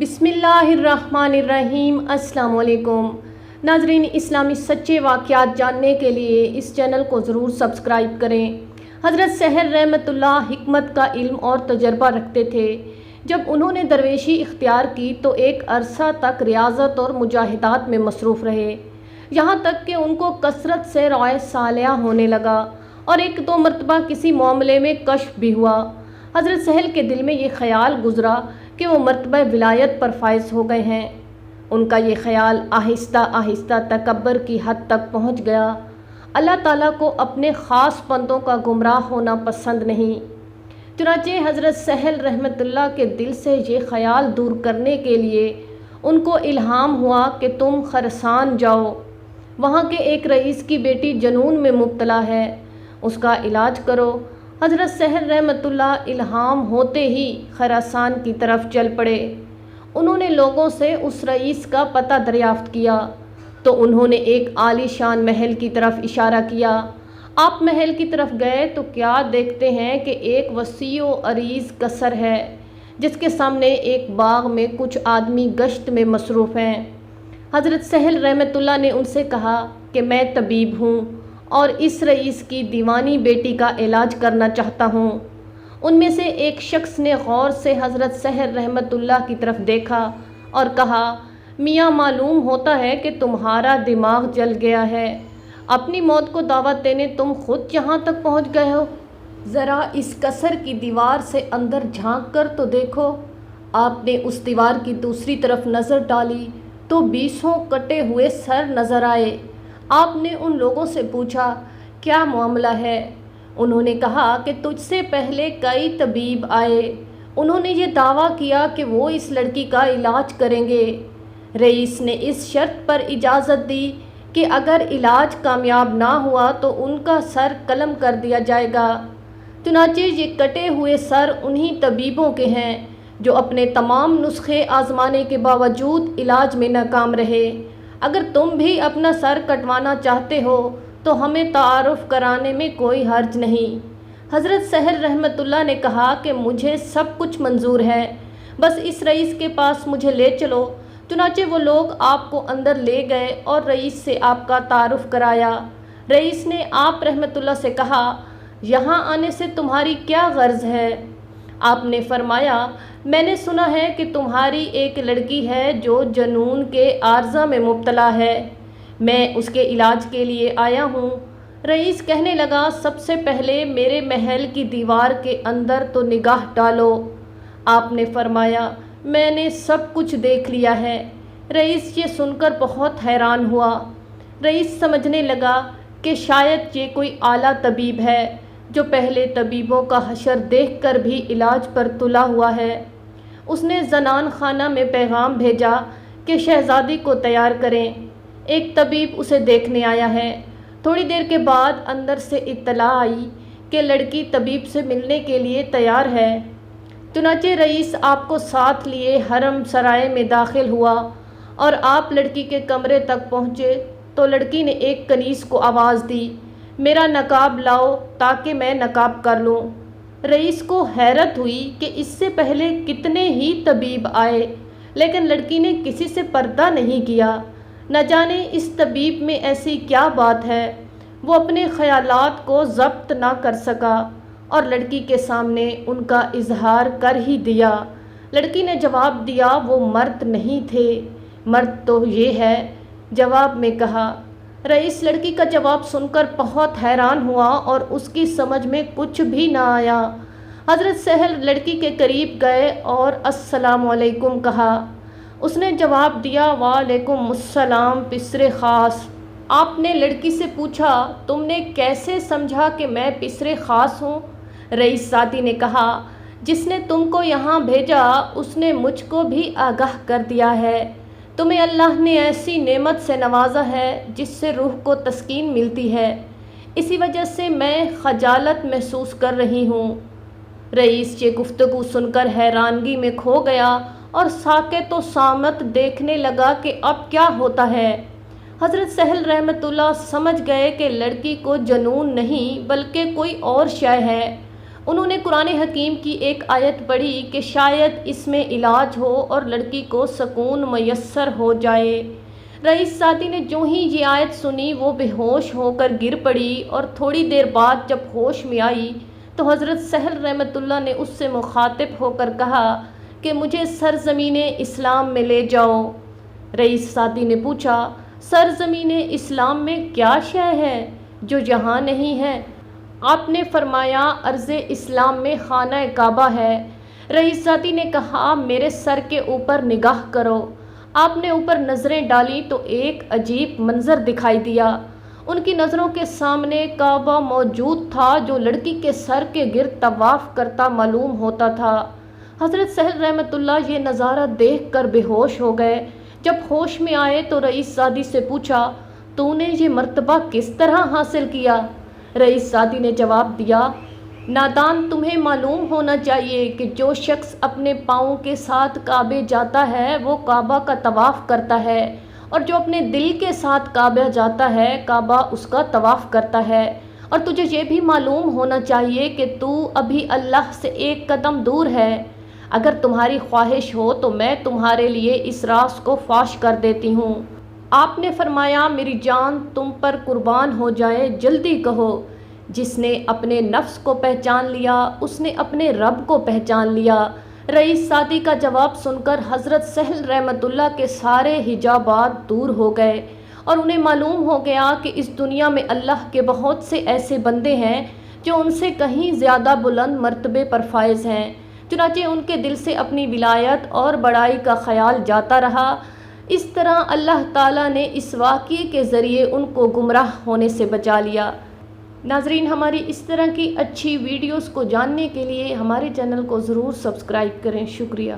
بسم اللہ الرحمن الرحیم۔ السلام علیکم ناظرین، اسلامی سچے واقعات جاننے کے لیے اس چینل کو ضرور سبسکرائب کریں۔ حضرت سہل رحمۃ اللہ حکمت کا علم اور تجربہ رکھتے تھے۔ جب انہوں نے درویشی اختیار کی تو ایک عرصہ تک ریاضت اور مجاہدات میں مصروف رہے، یہاں تک کہ ان کو کثرت سے رائے صالحہ ہونے لگا اور ایک دو مرتبہ کسی معاملے میں کشف بھی ہوا۔ حضرت سہل کے دل میں یہ خیال گزرا کہ وہ مرتبہ ولایت پر فائز ہو گئے ہیں۔ ان کا یہ خیال آہستہ آہستہ تکبر کی حد تک پہنچ گیا۔ اللہ تعالیٰ کو اپنے خاص بندوں کا گمراہ ہونا پسند نہیں، چنانچہ حضرت سہل رحمۃ اللہ کے دل سے یہ خیال دور کرنے کے لیے ان کو الہام ہوا کہ تم خراسان جاؤ، وہاں کے ایک رئیس کی بیٹی جنون میں مبتلا ہے، اس کا علاج کرو۔ حضرت سہل رحمۃ اللہ الہام ہوتے ہی خراسان کی طرف چل پڑے۔ انہوں نے لوگوں سے اس رئیس کا پتہ دریافت کیا تو انہوں نے ایک عالی شان محل کی طرف اشارہ کیا۔ آپ محل کی طرف گئے تو کیا دیکھتے ہیں کہ ایک وسیع و عریض قصر ہے، جس کے سامنے ایک باغ میں کچھ آدمی گشت میں مصروف ہیں۔ حضرت سہل رحمۃ اللہ نے ان سے کہا کہ میں طبیب ہوں اور اس رئیس کی دیوانی بیٹی کا علاج کرنا چاہتا ہوں۔ ان میں سے ایک شخص نے غور سے حضرت سہل رحمۃ اللہ کی طرف دیکھا اور کہا، میاں معلوم ہوتا ہے کہ تمہارا دماغ جل گیا ہے، اپنی موت کو دعوت دینے تم خود یہاں تک پہنچ گئے ہو۔ ذرا اس قصر کی دیوار سے اندر جھانک کر تو دیکھو۔ آپ نے اس دیوار کی دوسری طرف نظر ڈالی تو 20 کٹے ہوئے سر نظر آئے۔ آپ نے ان لوگوں سے پوچھا، کیا معاملہ ہے؟ انہوں نے کہا کہ تجھ سے پہلے کئی طبیب آئے، انہوں نے یہ دعویٰ کیا کہ وہ اس لڑکی کا علاج کریں گے۔ رئیس نے اس شرط پر اجازت دی کہ اگر علاج کامیاب نہ ہوا تو ان کا سر قلم کر دیا جائے گا۔ چنانچہ یہ کٹے ہوئے سر انہی طبیبوں کے ہیں جو اپنے تمام نسخے آزمانے کے باوجود علاج میں ناکام رہے۔ اگر تم بھی اپنا سر کٹوانا چاہتے ہو تو ہمیں تعارف کرانے میں کوئی حرج نہیں۔ حضرت سہل رحمۃ اللہ نے کہا کہ مجھے سب کچھ منظور ہے، بس اس رئیس کے پاس مجھے لے چلو۔ چنانچہ وہ لوگ آپ کو اندر لے گئے اور رئیس سے آپ کا تعارف کرایا۔ رئیس نے آپ رحمۃ اللہ سے کہا، یہاں آنے سے تمہاری کیا غرض ہے؟ آپ نے فرمایا، میں نے سنا ہے کہ تمہاری ایک لڑکی ہے جو جنون کے عارضہ میں مبتلا ہے، میں اس کے علاج کے لیے آیا ہوں۔ رئیس کہنے لگا، سب سے پہلے میرے محل کی دیوار کے اندر تو نگاہ ڈالو۔ آپ نے فرمایا، میں نے سب کچھ دیکھ لیا ہے۔ رئیس یہ سن کر بہت حیران ہوا۔ رئیس سمجھنے لگا کہ شاید یہ کوئی اعلیٰ طبیب ہے جو پہلے طبیبوں کا حشر دیکھ کر بھی علاج پر تلا ہوا ہے۔ اس نے زنان خانہ میں پیغام بھیجا کہ شہزادی کو تیار کریں، ایک طبیب اسے دیکھنے آیا ہے۔ تھوڑی دیر کے بعد اندر سے اطلاع آئی کہ لڑکی طبیب سے ملنے کے لیے تیار ہے۔ چنانچہ رئیس آپ کو ساتھ لیے حرم سرائے میں داخل ہوا اور آپ لڑکی کے کمرے تک پہنچے تو لڑکی نے ایک کنیز کو آواز دی، میرا نقاب لاؤ تاکہ میں نقاب کر لوں۔ رئیس کو حیرت ہوئی کہ اس سے پہلے کتنے ہی طبیب آئے لیکن لڑکی نے کسی سے پردہ نہیں کیا۔ نہ جانے اس طبیب میں ایسی کیا بات ہے، وہ اپنے خیالات کو ضبط نہ کر سکا اور لڑکی کے سامنے ان کا اظہار کر ہی دیا۔ لڑکی نے جواب دیا، وہ مرد نہیں تھے، مرد تو یہ ہے، جواب میں کہا۔ رئیس لڑکی کا جواب سن کر بہت حیران ہوا اور اس کی سمجھ میں کچھ بھی نہ آیا۔ حضرت سہل لڑکی کے قریب گئے اور السلام علیکم کہا۔ اس نے جواب دیا، وعلیکم السلام پسر خاص۔ آپ نے لڑکی سے پوچھا، تم نے کیسے سمجھا کہ میں پسر خاص ہوں؟ رئیس ذاتی نے کہا، جس نے تم کو یہاں بھیجا اس نے مجھ کو بھی آگاہ کر دیا ہے، تمہیں اللہ نے ایسی نعمت سے نوازا ہے جس سے روح کو تسکین ملتی ہے، اسی وجہ سے میں خجالت محسوس کر رہی ہوں۔ رئیس یہ گفتگو سن کر حیرانگی میں کھو گیا اور ساکت و صامت دیکھنے لگا کہ اب کیا ہوتا ہے۔ حضرت سہل رحمۃ اللہ سمجھ گئے کہ لڑکی کو جنون نہیں بلکہ کوئی اور شے ہے۔ انہوں نے قرآن حکیم کی ایک آیت پڑھی کہ شاید اس میں علاج ہو اور لڑکی کو سکون میسر ہو جائے۔ رئیس سعدی نے جو ہی یہ آیت سنی وہ بے ہوش ہو کر گر پڑی، اور تھوڑی دیر بعد جب ہوش میں آئی تو حضرت سہل رحمۃ اللہ نے اس سے مخاطب ہو کر کہا کہ مجھے سرزمین اسلام میں لے جاؤ۔ رئیس سعدی نے پوچھا، سرزمین اسلام میں کیا شے ہے جو یہاں نہیں ہے؟ آپ نے فرمایا، ارض اسلام میں خانہ کعبہ ہے۔ رئیس سعدی نے کہا، میرے سر کے اوپر نگاہ کرو۔ آپ نے اوپر نظریں ڈالیں تو ایک عجیب منظر دکھائی دیا۔ ان کی نظروں کے سامنے کعبہ موجود تھا جو لڑکی کے سر کے گرد طواف کرتا معلوم ہوتا تھا۔ حضرت سہل رحمۃ اللہ یہ نظارہ دیکھ کر بے ہوش ہو گئے۔ جب ہوش میں آئے تو رئیس سعدی سے پوچھا، تو نے یہ مرتبہ کس طرح حاصل کیا؟ رئیس سعدی نے جواب دیا، نادان، تمہیں معلوم ہونا چاہیے کہ جو شخص اپنے پاؤں کے ساتھ کعبے جاتا ہے وہ کعبہ کا طواف کرتا ہے، اور جو اپنے دل کے ساتھ کعبہ جاتا ہے کعبہ اس کا طواف کرتا ہے۔ اور تجھے یہ بھی معلوم ہونا چاہیے کہ تو ابھی اللہ سے ایک قدم دور ہے۔ اگر تمہاری خواہش ہو تو میں تمہارے لیے اس راز کو فاش کر دیتی ہوں۔ آپ نے فرمایا، میری جان تم پر قربان ہو جائے، جلدی کہو۔ جس نے اپنے نفس کو پہچان لیا اس نے اپنے رب کو پہچان لیا۔ رئیس سعدی کا جواب سن کر حضرت سہل رحمۃ اللہ کے سارے حجابات دور ہو گئے، اور انہیں معلوم ہو گیا کہ اس دنیا میں اللہ کے بہت سے ایسے بندے ہیں جو ان سے کہیں زیادہ بلند مرتبے پر فائز ہیں۔ چنانچہ ان کے دل سے اپنی ولایت اور بڑائی کا خیال جاتا رہا۔ اس طرح اللہ تعالیٰ نے اس واقعے کے ذریعے ان کو گمراہ ہونے سے بچا لیا۔ ناظرین، ہماری اس طرح کی اچھی ویڈیوز کو جاننے کے لیے ہمارے چینل کو ضرور سبسکرائب کریں۔ شکریہ۔